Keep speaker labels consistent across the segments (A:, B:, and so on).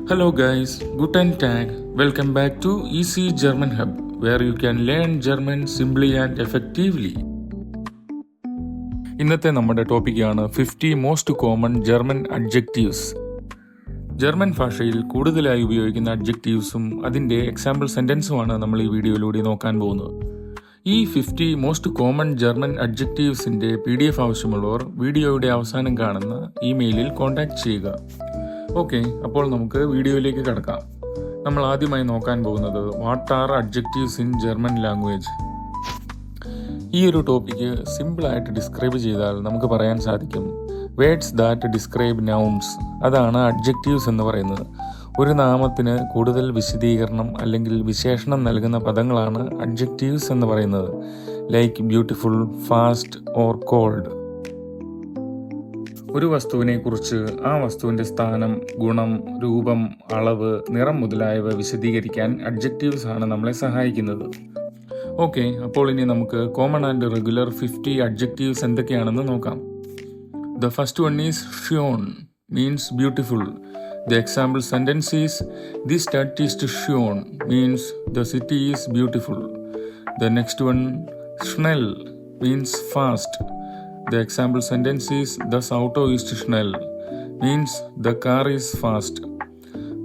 A: Hello guys, guten Tag. Welcome back to Easy German Hub, where you can learn German simply and effectively. ഇന്നത്തെ നമ്മുടെ ടോപ്പിക്കാണ് 50 most common German adjectives. German ഭാഷയിൽ കൂടുതലായി ഉപയോഗിക്കുന്ന അഡ്ജക്റ്റീവ്സും അതിൻ്റെ example സെൻറ്റൻസുമാണ് നമ്മൾ ഈ വീഡിയോയിലൂടെ നോക്കാൻ പോകുന്നത്. ഈ 50 മോസ്റ്റ് കോമൺ ജർമ്മൻ അഡ്ജക്റ്റീവ്സിൻ്റെ PDF ആവശ്യമുള്ളവർ വീഡിയോയുടെ അവസാനം കാണുന്ന ഇമെയിലിൽ കോൺടാക്റ്റ് ചെയ്യുക. ഓക്കെ, അപ്പോൾ നമുക്ക് വീഡിയോയിലേക്ക് കടക്കാം. നമ്മൾ ആദ്യമായി നോക്കാൻ പോകുന്നത് what are adjectives in German language. ഈ ഒരു ടോപ്പിക്ക് സിമ്പിളായിട്ട് ഡിസ്ക്രൈബ് ചെയ്താൽ നമുക്ക് പറയാൻ സാധിക്കും വേർഡ്സ് ദാറ്റ് ഡിസ്ക്രൈബ് നൗൺസ്. അതാണ് അഡ്ജക്റ്റീവ്സ് എന്ന് പറയുന്നത്. ഒരു നാമത്തിന് കൂടുതൽ വിശദീകരണം അല്ലെങ്കിൽ വിശേഷണം നൽകുന്ന പദങ്ങളാണ് അഡ്ജക്റ്റീവ്സ് എന്ന് പറയുന്നത്. Like beautiful, fast or called. ഒരു വസ്തുവിനെ കുറിച്ച് ആ വസ്തുവിൻ്റെ സ്ഥാനം, ഗുണം, രൂപം, അളവ്, നിറം മുതലായവ വിശദീകരിക്കാൻ അഡ്ജക്റ്റീവ്സ് ആണ് നമ്മളെ സഹായിക്കുന്നത്. ഓക്കെ, അപ്പോൾ ഇനി നമുക്ക് കോമൺ ആൻഡ് റെഗുലർ 50 അഡ്ജക്റ്റീവ്സ് എന്തൊക്കെയാണെന്ന് നോക്കാം. The first one is schön, means beautiful. The example sentence is, this Stadt ist schön, means the city is beautiful. The next one, schnell, means fast. The example sentence is, das Auto ist schnell, means the car is fast.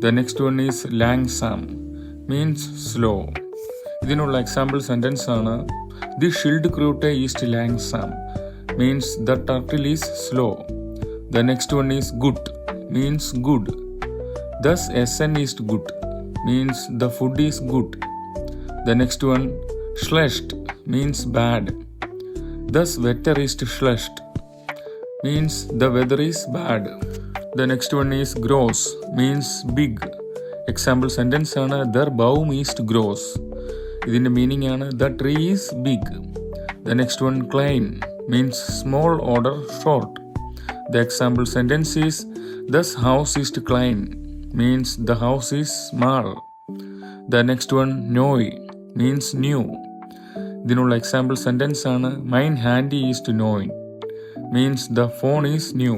A: The next one is langsam, means slow. ഇതിനുള്ള example sentence ആണ്, the Schildkröte ist langsam, means the turtle is slow. The next one is gut, means good. Thus Essen ist gut, means the food is good. The next one, schlecht, means bad. Thus wetter ist schlecht, means the weather is bad. The next one is groß, means big. Example sentence ആണ്, der Baum ist groß. ഇതിൻ്റെ meaning ആണ്, the tree is big. The next one, klein, means small or short. The example sentence is, das Haus ist klein, means the house is small. The next one, neu, means new. ഇതിനുള്ള example sentence ആണ്, മൈൻ ഹാൻഡി ഈസ്റ്റ് നോയിൻ, means the phone is new.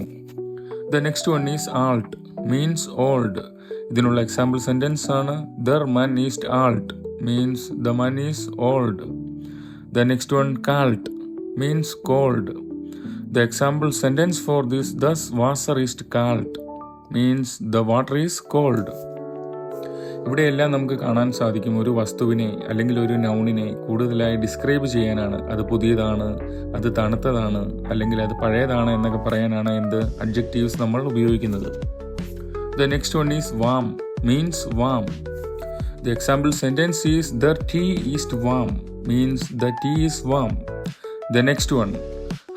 A: The next one is ആൾട്ട്, means old. ഇതിനുള്ള example sentence ആണ്, ദർ മൻ ഈസ്റ്റ് ആൾട്ട്, means the man is old. The next one കാൾട്ട്, means cold. The example sentence for this, ദസ് വാസർ ഈസ്റ്റ് കാൾട്ട്, means the water is cold. ഇവിടെയെല്ലാം നമുക്ക് കാണാൻ സാധിക്കും, ഒരു വസ്തുവിനെ അല്ലെങ്കിൽ ഒരു നൗണിനെ കൂടുതലായി ഡിസ്ക്രൈബ് ചെയ്യാനാണ്. അത് പുതിയതാണ്, അത് തണുത്തതാണ്, അല്ലെങ്കിൽ അത് പഴയതാണ് എന്നൊക്കെ പറയാനാണ് എന്ത് അഡ്ജക്റ്റീവ്സ് നമ്മൾ ഉപയോഗിക്കുന്നത്. ദ നെക്സ്റ്റ് വൺ ഈസ് വാം, means warm. The example sentence is, ദർ ടീ ഈസ്റ്റ് വാം, means the tea is warm. The next one,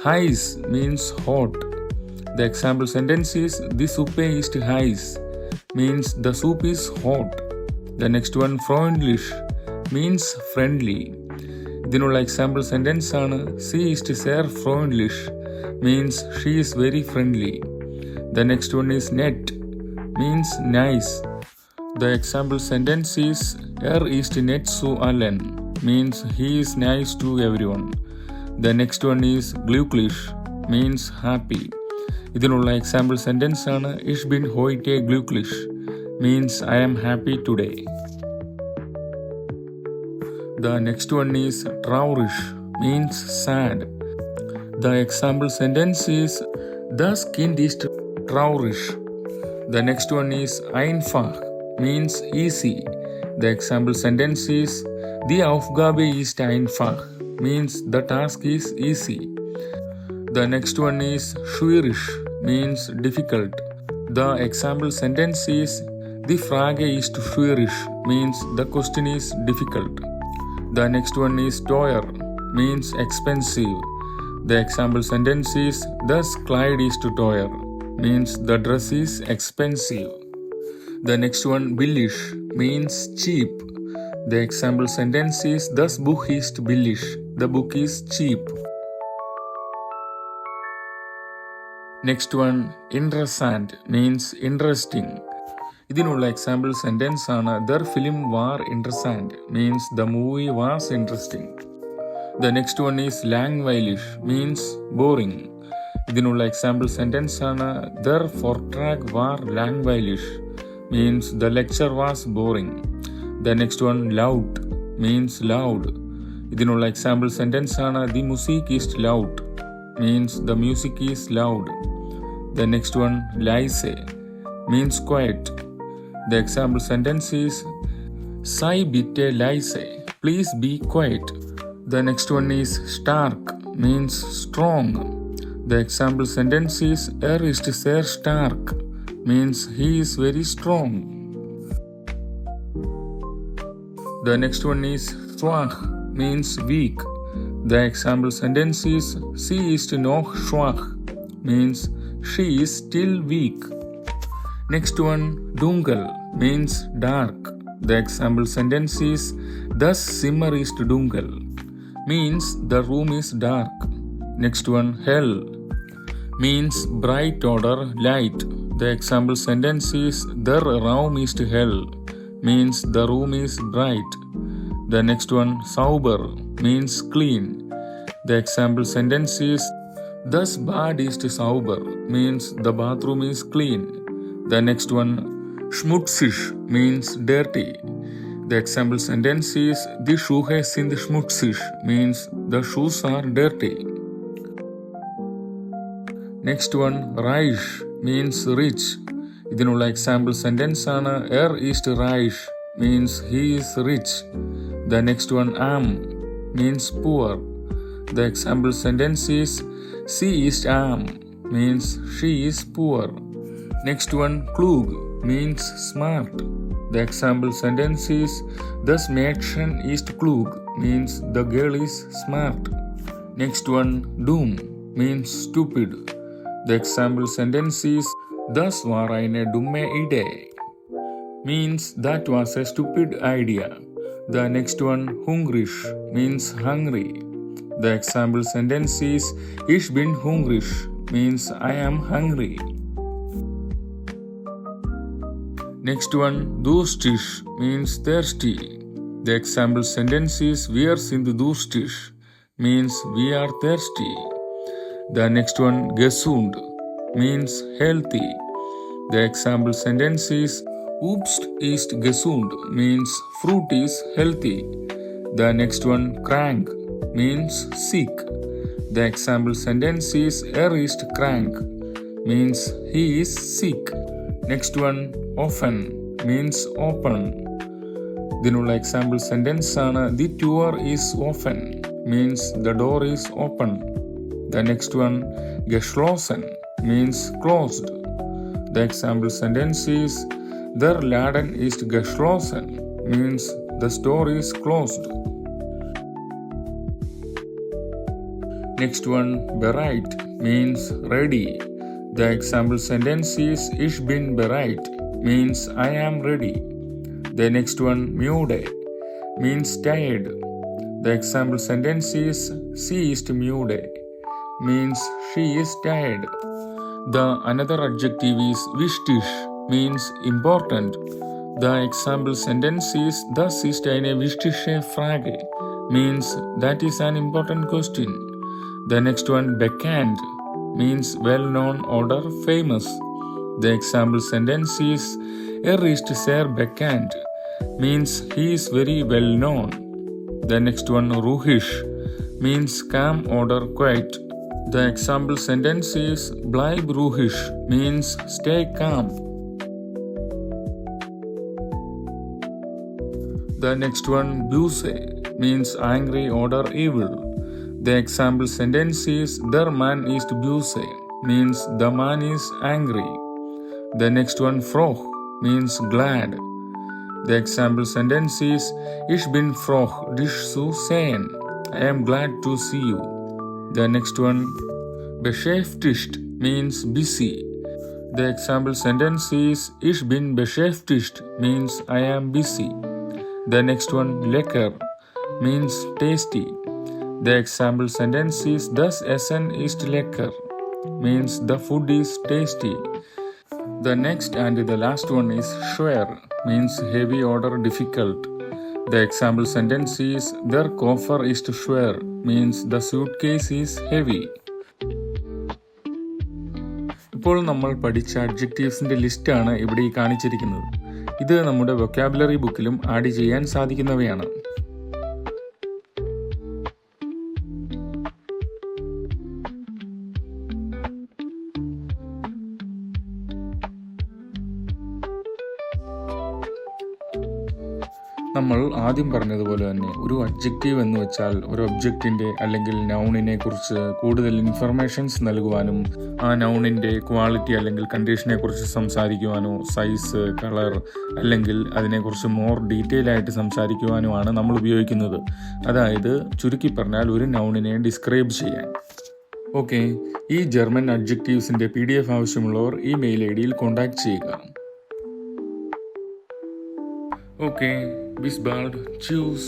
A: ഹൈസ്, means hot. The example sentence is, ദി സുപ്പെ ഈസ്റ്റ് ഹൈസ്, means the soup is hot. The next one, freundlich, means friendly. ഇതിനുള്ള എക്സാമ്പിൾ സെൻറ്റൻസ് ആണ്, she is sehr freundlich, means she is very friendly. The next one is nett, means nice. The example sentence is, ist nett zu allen, means he is nice to everyone. The next one is glücklich, means happy. ഇതിനുള്ള example sentence ആണ്, ich bin heute glücklich, means I am happy today. The next one is traurig, means sad. The example sentence is, das Kind ist traurig. The next one is einfach, means easy. The example sentence is, die Aufgabe ist einfach, means the task is easy. The next one is schwierig, means difficult. The example sentence is, die Frage ist schwierig, means the question is difficult. The next one is teuer, means expensive. The example sentence is, das Kleid ist teuer, means the dress is expensive. The next one, billig, means cheap. The example sentence is, das Buch ist billig, the book is cheap. Next one, interessant, means interesting. ഇതിനുള്ള example sentence ആണ്, ദർ ഫിലിം വാർ ഇൻട്രസന്റ്, means the movie was interesting. The next one is ലാംഗ്വൈലിഷ്, means boring. ഇതിനുള്ള example sentence ആണ്, ദർ ഫോർട്രാക് വാർ ലാംഗ്വൈലിഷ്, means the lecture was boring. The next one, loud, means loud. ഇതിനുള്ള എക്സാമ്പിൾ സെൻറ്റൻസ് ആണ് the music is loud, means the music is loud. The next one, leise, means quiet. The example sentence is sei bitte leise, please be quiet. The next one is stark, means strong. The example sentence is ist sehr stark, means he is very strong. The next one is schwach, means weak. The example sentence is sie ist noch schwach, means she is still weak. Next one, dunkel, means dark. The example sentence is das Zimmer ist dunkel, means the room is dark. Next one, hell, means bright or light. The example sentence is der Raum ist hell, means the room is bright. The next one, sauber, means clean. The example sentence is das Bad ist sauber, means the bathroom is clean. The next one, schmutzig, means dirty. The example sentence is die Schuhe sind schmutzig, means the shoes are dirty. Next one, reich, means rich. ഇതിനുള്ള example sentence ആണ് ist reich, means he is rich. The next one, arm, means poor. The example sentence is sie ist arm, means she is poor. Next one, klug, means smart. The example sentence is das Mädchen ist klug, means the girl is smart. Next one, dumm, means stupid. The example sentence is das war eine dumme Idee, means that was a stupid idea. The next one, hungrig, means hungry. The example sentence is ich bin hungrig, means I am hungry. Next one, durstig, means thirsty. The example sentence is wir sind durstig, means we are thirsty. The next one, gesund, means healthy. The example sentence is Obst ist gesund, means fruit is healthy. The next one, krank, means sick. The example sentence is ist krank, means he is sick. Next one, often, means open. ഇതിനുള്ള example sentence ആണ് the door is open, means the door is open. The next one, geschlossen, means closed. The example sentence is der Laden ist geschlossen, means the store is closed. Next one, bereit, means ready. The example sentence is ich bin bereit, means I am ready. The next one, müde, means tired. The example sentence is sie ist müde, means she is tired. The another adjective is wichtig, means important. The example sentence is das ist eine wichtige Frage, means that is an important question. The next one, bekannt, means well known or famous. The example sentence is ist sehr bekannt, means he is very well known. The next one, ruhig, means calm or quiet. The example sentence is bleib ruhig, means stay calm. The next one, böse, means angry or evil. The example sentence is der Mann ist böse, means the man is angry. The next one, froh, means glad. The example sentence is ich bin froh, dich zu sehen. I am glad to see you. The next one, beschäftigt, means busy. The example sentence is ich bin beschäftigt, means I am busy. The next one, lecker, means tasty. The example sentence is das Essen ist lecker, means the food is tasty. The next and the last one is schwer, means heavy or difficult. The example sentence is der Koffer ist schwer, means the suitcase is heavy. ഇപ്പോൾ നമ്മൾ പഠിച്ച അഡ്ജക്റ്റീവ്സിൻ്റെ ലിസ്റ്റാണ് ഇവിടെ ഈ കാണിച്ചിരിക്കുന്നത്. ഇത് നമ്മുടെ vocabulary ബുക്കിലും add ചെയ്യാൻ സാധിക്കുന്നവയാണ്. നമ്മൾ ആദ്യം പറഞ്ഞതുപോലെ തന്നെ ഒരു അഡ്ജക്റ്റീവ് എന്ന് വെച്ചാൽ ഒരു ഒബ്ജക്റ്റിൻ്റെ അല്ലെങ്കിൽ നൗണിനെ കുറിച്ച് കൂടുതൽ ഇൻഫർമേഷൻസ് നൽകുവാനും ആ നൗണിൻ്റെ ക്വാളിറ്റി അല്ലെങ്കിൽ കണ്ടീഷനെ കുറിച്ച് സംസാരിക്കുവാനോ സൈസ്, കളർ അല്ലെങ്കിൽ അതിനെക്കുറിച്ച് മോർ ഡീറ്റെയിൽ ആയിട്ട് സംസാരിക്കുവാനുമാണ് നമ്മൾ ഉപയോഗിക്കുന്നത്. അതായത് ചുരുക്കി പറഞ്ഞാൽ ഒരു നൗണിനെ ഡിസ്ക്രൈബ് ചെയ്യാൻ. ഓക്കെ, ഈ ജർമ്മൻ അഡ്ജക്റ്റീവ്സിൻ്റെ PDF ആവശ്യമുള്ളവർ ഈ മെയിൽ ID കോൺടാക്ട് ചെയ്യുക. Okay, bis bald. Tschüss.